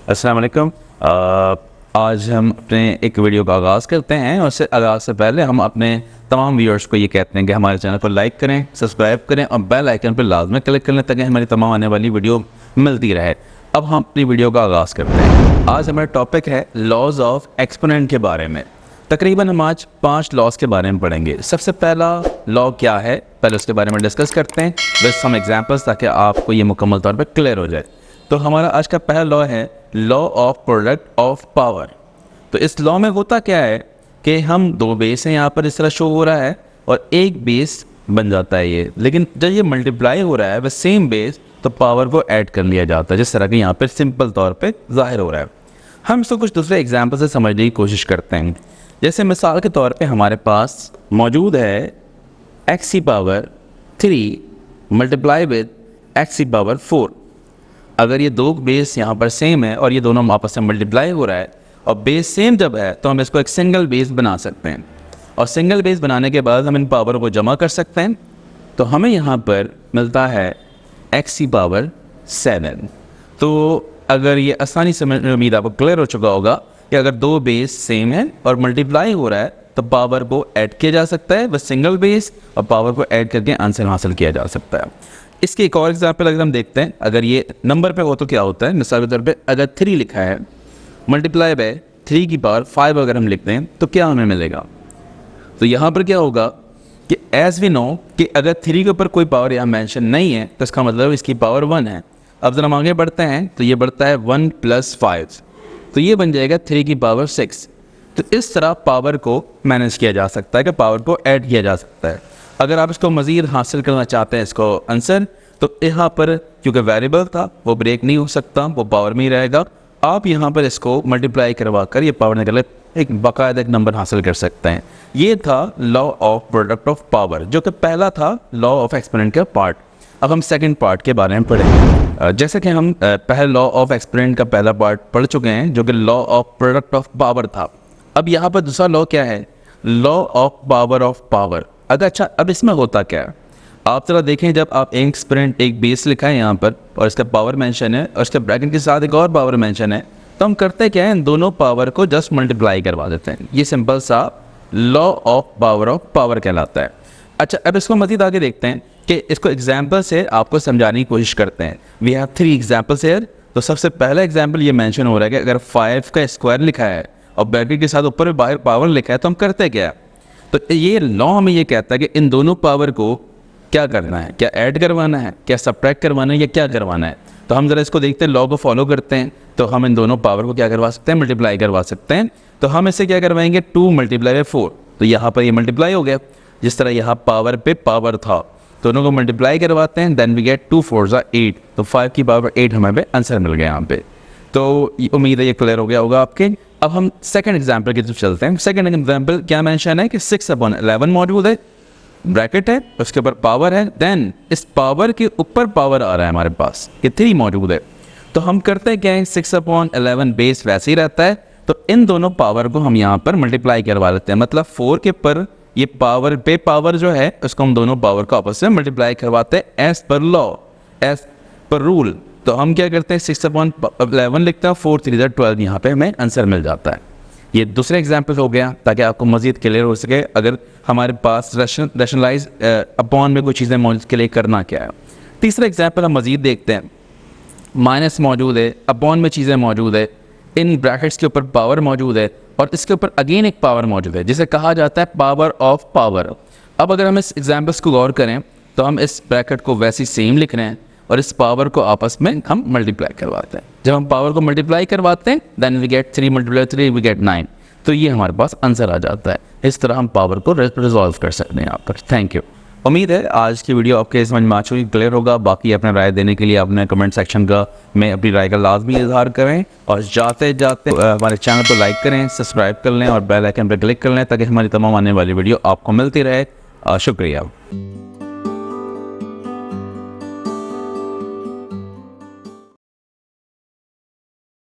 अस्सलाम वालेकुम। आज हम अपने एक वीडियो का आगाज़ करते हैं और उससे आगाज़ से पहले हम अपने तमाम व्यूअर्स को ये कहते हैं कि हमारे चैनल को लाइक करें, सब्सक्राइब करें और बेल आइकन पर लाजमी क्लिक कर लें ताकि हमारी तमाम आने वाली वीडियो मिलती रहे। अब हम अपनी वीडियो का आगाज़ करते हैं। आज हमारा टॉपिक है लॉज ऑफ एक्सपोनेंट के बारे में। तकरीबन हम आज 5 लॉज के बारे में पढ़ेंगे। सबसे पहला लॉ क्या है, पहले उसके बारे में डिस्कस करते हैं विद सम एग्जांपल्स ताकि आपको ये मुकम्मल तौर पर क्लियर हो जाए। तो हमारा आज का पहला लॉ है law of product of power. तो इस लॉ में होता क्या है कि हम दो बेस हैं, यहाँ पर इस तरह शो हो रहा है और एक बेस बन जाता है ये, लेकिन जब ये मल्टीप्लाई हो रहा है वह सेम बेस तो पावर को ऐड कर लिया जाता है, जिस तरह कि यहाँ पर सिंपल तौर पे जाहिर हो रहा है। हम इसको कुछ दूसरे एग्जाम्पल से समझने की कोशिश करते हैं। जैसे मिसाल के तौर पे हमारे पास मौजूद है एक्स की पावर 3 मल्टीप्लाई विद एक्स की पावर 4। अगर ये दो बेस यहाँ पर सेम है और ये दोनों आपस में मल्टीप्लाई हो रहा है और बेस सेम जब है तो हम इसको एक सिंगल बेस बना सकते हैं और सिंगल बेस बनाने के बाद हम इन पावर को जमा कर सकते हैं। तो हमें यहाँ पर मिलता है एक्स की पावर 7। तो अगर ये आसानी से उम्मीद आपको क्लियर हो चुका होगा कि अगर दो बेस सेम है और मल्टीप्लाई हो रहा है तो पावर को ऐड किया जा सकता है, बस सिंगल बेस और पावर को ऐड करके आंसर हासिल किया जा सकता है। इसके एक और एग्जाम्पल अगर हम देखते हैं, अगर ये नंबर पे हो तो क्या होता है। मिसाल के तौर पे अगर 3 लिखा है मल्टीप्लाई बाय 3 की पावर 5 अगर हम लिखते हैं तो क्या हमें मिलेगा। तो यहाँ पर क्या होगा कि एज वी नो कि अगर 3 के ऊपर कोई पावर यहाँ मेंशन नहीं है तो इसका मतलब इसकी पावर 1 है। अब जब हम आगे बढ़ते हैं तो ये बढ़ता है 1 + 5, तो ये बन जाएगा 3 की पावर 6। तो इस तरह पावर को मैनेज किया जा सकता है कि पावर को ऐड किया जा सकता है। अगर आप इसको मज़ीद हासिल करना चाहते हैं इसको आंसर, तो यहाँ पर क्योंकि वेरिएबल था वो ब्रेक नहीं हो सकता, वो पावर में ही रहेगा। आप यहाँ पर इसको मल्टीप्लाई करवा कर ये पावर निकल एक बाकायदा एक नंबर हासिल कर सकते हैं। ये था law of product of power, जो कि पहला था लॉ ऑफ एक्सपोनेंट का पार्ट। अब हम सेकंड पार्ट के बारे में पढ़ेंगे। जैसे कि हम पहले लॉ ऑफ एक्सपोनेंट का पहला पार्ट पढ़ चुके हैं जो कि law of product of power था। अब यहाँ पर दूसरा लॉ क्या है, law of power of power. अच्छा, अब इसमें होता क्या है आप जरा देखें। जब आप एक्सपोनेंट एक बेस लिखा है यहाँ पर और इसका पावर मेंशन है और इसके ब्रैकेट के साथ एक और पावर मेंशन है, तो हम करते क्या है, इन दोनों पावर को जस्ट मल्टीप्लाई करवा देते हैं। ये सिंपल सा लॉ ऑफ पावर कहलाता है। अच्छा, अब इसको मज़ीद आगे देखते हैं कि इसको एग्जाम्पल से आपको समझाने की कोशिश करते हैं। We have 3 examples here. तो सबसे पहला एग्जाम्पल ये मेंशन हो रहा है कि अगर 5 का स्क्वायर लिखा है और ब्रैकेट के साथ ऊपर बाहर पावर लिखा है तो हम करते क्या है। तो ये लॉ हमें ये कहता है कि इन दोनों पावर को क्या करना है, क्या ऐड करवाना है, क्या सब्ट्रैक्ट करवाना है या क्या करवाना है। तो हम ज़रा इसको देखते हैं, लॉ को फॉलो करते हैं। तो हम इन दोनों पावर को क्या करवा सकते हैं, मल्टीप्लाई करवा सकते हैं। तो हम इसे क्या करवाएंगे, 2 × 4। तो यहाँ पर ये मल्टीप्लाई हो गया, जिस तरह यहाँ पावर पे पावर था दोनों को मल्टीप्लाई करवाते हैं, देन वी गेट 2 × 4 = 8। तो 5 की पावर 8 हमें पे आंसर मिल गया यहाँ पे। तो उम्मीद है ये क्लियर हो गया होगा आपके। अब हम सेकंड एग्जाम्पल की तरफ चलते हैं। सेकंड एग्जाम्पल क्या मेंशन है कि 6/11 मौजूद है, ब्रैकेट है, उसके ऊपर पावर है, देन इस पावर के ऊपर पावर आ रहा है हमारे पास कि 3 मौजूद है। तो हम करते हैं क्या है, 6/11 बेस वैसे ही रहता है। तो इन दोनों पावर को हम यहाँ पर मल्टीप्लाई करवा लेते हैं, मतलब 4 के पर ये पावर पे पावर जो है उसको हम दोनों पावर को आपस में मल्टीप्लाई करवाते हैं as per law, as per rule. तो हम क्या करते हैं, 6/11 लिखते हैं, 4 × 3 = 12, यहाँ पे हमें आंसर मिल जाता है। ये दूसरा एग्जाम्पल हो गया ताकि आपको मज़ीद क्लियर हो सके अगर हमारे पास रैशनलाइज अपॉन में कोई चीज़ें मौजूद के लिए करना क्या है। तीसरा एग्जाम्पल हम मज़ीद देखते हैं। माइनस मौजूद है, अपॉन में चीज़ें मौजूद है, इन ब्रैकेट्स के ऊपर पावर मौजूद है और इसके ऊपर अगेन एक पावर मौजूद है जिसे कहा जाता है पावर ऑफ पावर। अब अगर हम इस एग्जाम्पल्स को गौर करें तो हम इस ब्रैकेट को वैसे ही सेम लिख रहे हैं और इस पावर को आपस में हम मल्टीप्लाई करवाते हैं। जब हम पावर को मल्टीप्लाई करवाते हैं then we get 3 × 3 we get 9। तो ये हमारे पास आंसर आ जाता है। इस तरह हम पावर को रिजॉल्व कर सकते हैं यहाँ पर। Thank you. उम्मीद है आज की वीडियो आपके समझ में आ चुकी, क्लियर होगा। बाकी अपने राय देने के लिए अपने कमेंट सेक्शन का में अपनी राय का लाजमी इजहार करें और जाते जाते हमारे चैनल को लाइक करें, सब्सक्राइब कर लें और बेल आइकन पर क्लिक कर लें ताकि हमारी तमाम आने वाली वीडियो आपको मिलती रहे। शुक्रिया।